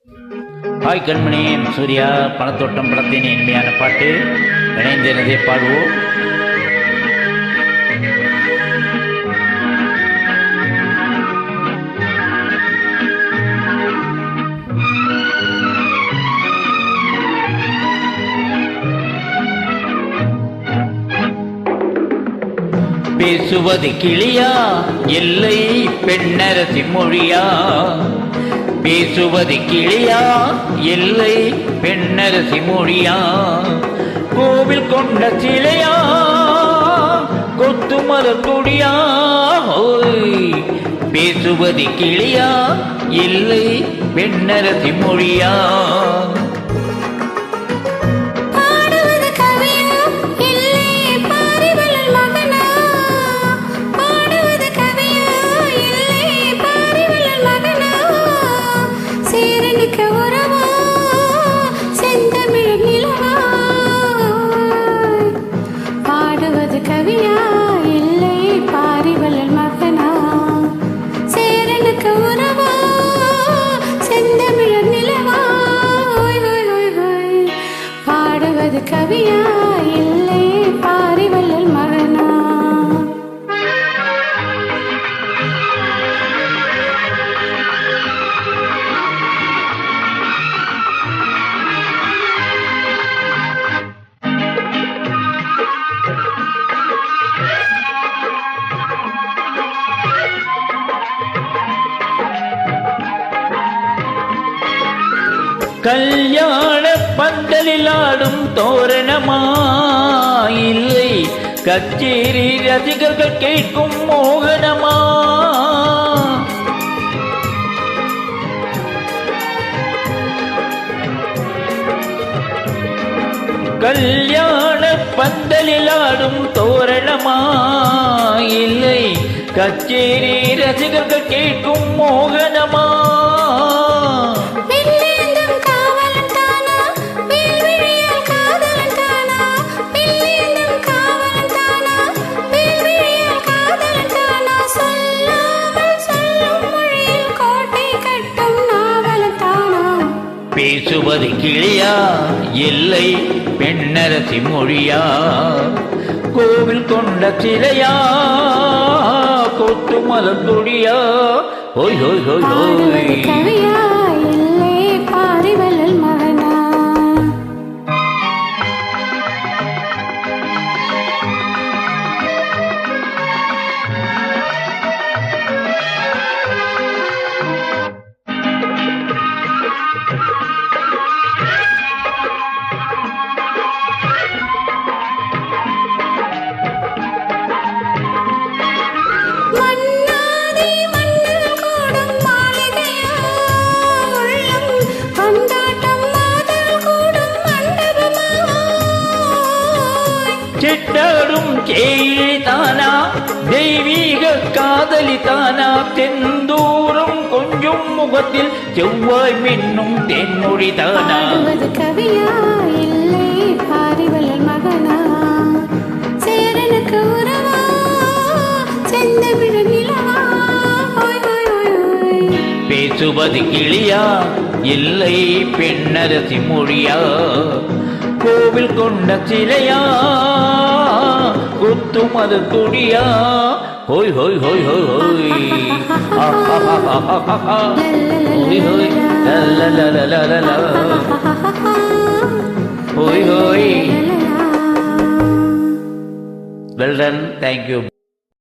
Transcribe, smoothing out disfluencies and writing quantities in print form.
Hi கண்மணி, சூர்யா. பணத்தோட்டம் படத்தின் இனிமையான பாட்டு இணைந்திருந்தே பாடுவோம். பேசுவது கிளியா எல்லை பெண்ணரசி மொழியா? பேசுவது கிளியா எல்லை பெண்ணரசி மொழியா? கோவில் கொண்ட சிலையா கொத்து மலர் கொடியா? பேசுவது கிளியா எல்லை பெண்ணரசி மொழியா? கவியா இல்லை பாரிவள்ளல் மகனா? கல்யாண பந்தலில் ஆடும் தோரணமா இல்லை கச்சேரி ரசிகர்கள் கேட்கும் மோகனமா? கல்யாண பந்தலில் ஆடும் தோரணமா இல்லை கச்சேரி ரசிகர்கள் கேட்கும் மோகனமா? பேசுவது கிளியா எல்லை பெண்ணரசி மொழியா? கோவில் கொண்ட சிலையா கொத்து மலர் கொடியா? ஹோய் ஹோய் ஹோய் ஹோய். கவியா இல்லை பாரிவள்ளல் மகனா? சிட்டாடும் கேலி தானா தெய்வீக காதலி தானா? தெந்தூரும் கொஞ்சம் முகத்தில் செவ்வாய் மின்னும் தென்மொழி தானா? கவியா இல்லை பாரிவள்ளல் மகனா? சேரனுக்கு உறவா செந்தமிழ் நிலவா? பேசுவது கிளியா இல்லை பெண்ணரசி மொழியா? கோவில் கொண்ட சிலையா கொத்து மலர் கொடியா? ஹோய் ஹோய் ஹோய் ஹோய் ஹோய். ஹோய் ஹோய் லலலலலலல. ஹோய் ஹோய். Well done. Thank you.